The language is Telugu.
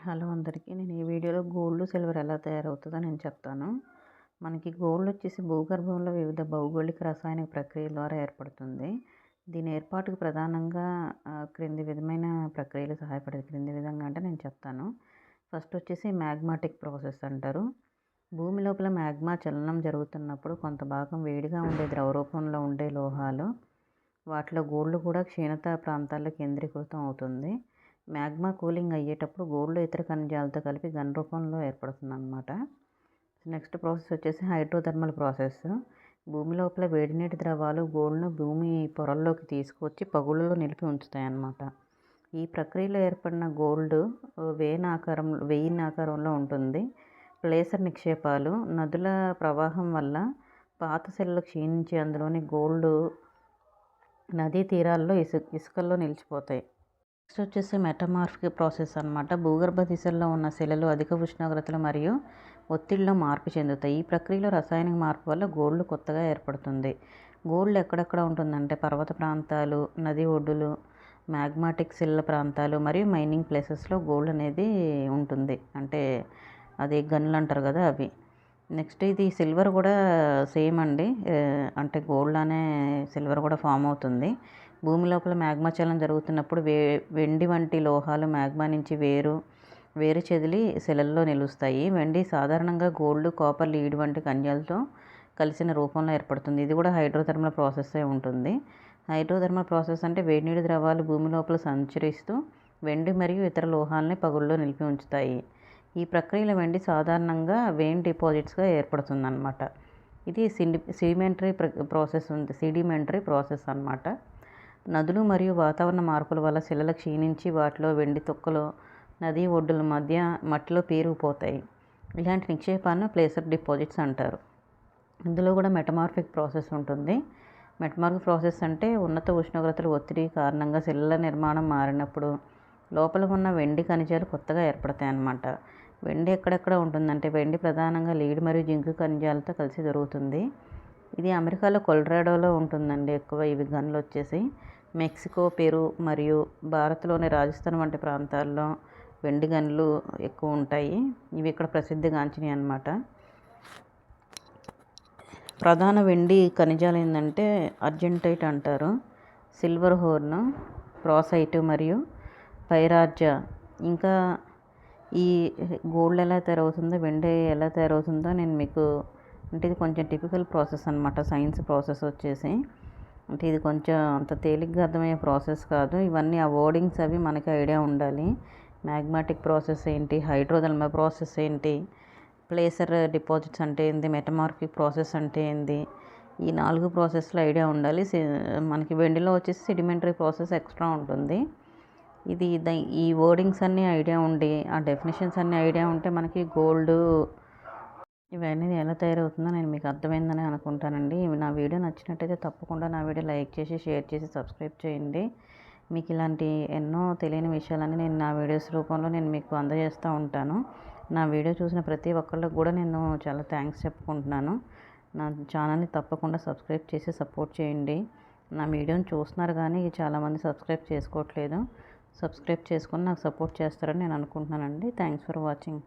హలో అందరికీ. నేను ఈ వీడియోలో గోల్డ్, సిల్వర్ ఎలా తయారవుతుందో నేను చెప్తాను. మనకి గోల్డ్ వచ్చేసి భూగర్భంలో వివిధ భౌగోళిక రసాయనిక ప్రక్రియల ద్వారా ఏర్పడుతుంది. దీని ఏర్పాటుకు ప్రధానంగా క్రింది విధమైన ప్రక్రియలు సహాయపడేది. క్రింది విధంగా అంటే నేను చెప్తాను. ఫస్ట్ వచ్చేసి మ్యాగ్మాటిక్ ప్రాసెస్ అంటారు. భూమి లోపల మ్యాగ్మా చలనం జరుగుతున్నప్పుడు కొంత భాగం వేడిగా ఉండే ద్రవ రూపంలో ఉండే లోహాలు, వాటిలో గోల్డ్ కూడా క్షీణత ప్రాంతాల్లో కేంద్రీకృతం అవుతుంది. మ్యాగ్మా కూలింగ్ అయ్యేటప్పుడు గోల్డ్ ఇతర ఖనిజాలతో కలిపి ఘన రూపంలో ఏర్పడుతుందన్నమాట. నెక్స్ట్ ప్రాసెస్ వచ్చేసి హైడ్రోథర్మల్ ప్రాసెస్. భూమి లోపల వేడి నీటి ద్రవాలు గోల్డ్ను భూమి పొరల్లోకి తీసుకువచ్చి పగుళ్ళలో నిలిపి ఉంచుతాయి అన్నమాట. ఈ ప్రక్రియలో ఏర్పడిన గోల్డ్ వెయిన్ ఆకారంలో ఉంటుంది. లేసర్ నిక్షేపాలు నదుల ప్రవాహం వల్ల పాత సెల్లు క్షీణించి అందులోని గోల్డ్ నదీ తీరాల్లో ఇసుకల్లో నిలిచిపోతాయి. నెక్స్ట్ వచ్చేసి మెటమార్ఫిక్ ప్రాసెస్ అన్నమాట. భూగర్భ దిశల్లో ఉన్న శిలలు అధిక ఉష్ణోగ్రతలు మరియు ఒత్తిడిలో మార్పు చెందుతాయి. ఈ ప్రక్రియలో రసాయనిక మార్పు వల్ల గోల్డ్ కొత్తగా ఏర్పడుతుంది. గోల్డ్ ఎక్కడెక్కడ ఉంటుందంటే పర్వత ప్రాంతాలు, నది ఒడ్డులు, మ్యాగ్మాటిక్ శిలల ప్రాంతాలు మరియు మైనింగ్ ప్లేసెస్లో గోల్డ్ అనేది ఉంటుంది. అంటే అది గనులు అంటారు కదా అవి. నెక్స్ట్ ఇది సిల్వర్ కూడా సేమ్ అండి. అంటే గోల్డ్ అనే సిల్వర్ కూడా ఫామ్ అవుతుంది. భూమి లోపల మ్యాగ్మా చలనం జరుగుతున్నప్పుడు వెండి వంటి లోహాలు మ్యాగ్మా నుంచి వేరు చెదిలి శిలల్లో నిలుస్తాయి. వెండి సాధారణంగా గోల్డ్, కాపర్, లీడ్ వంటి ఖనిజాలతో కలిసిన రూపంలో ఏర్పడుతుంది. ఇది కూడా హైడ్రోథర్మల్ ప్రాసెస్సే ఉంటుంది. హైడ్రోథర్మల్ ప్రాసెస్ అంటే వేడి నీటి ద్రవాలు భూమి లోపల సంచరిస్తూ వెండి మరియు ఇతర లోహాలని పగుళ్ళలో నిలిపి ఉంచుతాయి. ఈ ప్రక్రియలో వెండి సాధారణంగా వెయిన్ డిపాజిట్స్గా ఏర్పడుతుందన్నమాట. ఇది సెడిమెంటరీ ప్రాసెస్ అన్నమాట. నదులు మరియు వాతావరణ మార్పుల వల్ల శిలలు క్షీణించి వాటిలో వెండి తొక్కలు నదీ ఒడ్డుల మధ్య మట్టిలో పేరుకుపోతాయి. ఇలాంటి నిక్షేపాలను ప్లేసర్ డిపాజిట్స్ అంటారు. ఇందులో కూడా మెటమార్ఫిక్ ప్రాసెస్ ఉంటుంది. మెటమార్ఫిక్ ప్రాసెస్ అంటే ఉన్నత ఉష్ణోగ్రతల ఒత్తిడి కారణంగా శిలల నిర్మాణం మారినప్పుడు లోపల ఉన్న వెండి ఖనిజాలు కొత్తగా ఏర్పడతాయి అన్నమాట. వెండి ఎక్కడెక్కడ ఉంటుందంటే వెండి ప్రధానంగా లీడ్ మరియు జింక్ ఖనిజాలతో కలిసి దొరుకుతుంది. ఇది అమెరికాలో కొలరాడోలో ఉంటుందండి ఎక్కువ. ఇవి గనులు వచ్చేసి మెక్సికో, పెరు మరియు భారత్లోని రాజస్థాన్ వంటి ప్రాంతాల్లో వెండి గనులు ఎక్కువ ఉంటాయి. ఇవి ఇక్కడ ప్రసిద్ధిగాంచినవి అన్నమాట. ప్రధాన వెండి ఖనిజాలు ఏంటంటే అర్జెంటైట్ అంటారు, సిల్వర్ హోర్న్, ప్రాసైట్ మరియు పైరార్జా. ఇంకా ఈ గోల్డ్ ఎలా తయారవుతుందో, వెండి ఎలా తయారవుతుందో నేను మీకు అంటే ఇది కొంచెం టిపికల్ ప్రాసెస్ అన్నమాట. సైన్స్ ప్రాసెస్ వచ్చేసి అంటే ఇది కొంచెం అంత తేలిగ్గా అర్థమయ్యే ప్రాసెస్ కాదు. ఇవన్నీ ఆ వర్డింగ్స్ అవి మనకి ఐడియా ఉండాలి. మ్యాగ్మాటిక్ ప్రాసెస్ ఏంటి, హైడ్రోథర్మల్ ప్రాసెస్ ఏంటి, ప్లేసర్ డిపాజిట్స్ అంటే ఏంది, మెటమార్ఫిక్ ప్రాసెస్ అంటే ఏంది, ఈ 4 ప్రాసెస్లో ఐడియా ఉండాలి. మనకి వెండిలో వచ్చేసి సెడిమెంటరీ ప్రాసెస్ ఎక్స్ట్రా ఉంటుంది. ఈ వర్డింగ్స్ అన్నీ ఐడియా ఉండి ఆ డెఫినేషన్స్ అన్నీ ఐడియా ఉంటే మనకి గోల్డ్ ఇవన్నీ ఎలా తయారవుతుందో నేను మీకు అర్థమైందని అనుకుంటానండి. నా వీడియో నచ్చినట్టయితే తప్పకుండా నా వీడియో లైక్ చేసి, షేర్ చేసి, సబ్స్క్రైబ్ చేయండి. మీకు ఇలాంటి ఎన్నో తెలియని విషయాలన్నీ నేను నా వీడియోస్ రూపంలో నేను మీకు అందజేస్తూ ఉంటాను. నా వీడియో చూసిన ప్రతి ఒక్కళ్ళకి కూడా నేను చాలా థ్యాంక్స్ చెప్పుకుంటున్నాను. నా ఛానల్ని తప్పకుండా సబ్స్క్రైబ్ చేసి సపోర్ట్ చేయండి. నా వీడియోని చూస్తున్నారు కానీ చాలామంది సబ్స్క్రైబ్ చేసుకోవట్లేదు. సబ్స్క్రైబ్ చేసుకొని నాకు సపోర్ట్ చేస్తారని నేను అనుకుంటున్నానండి. Thanks for watching.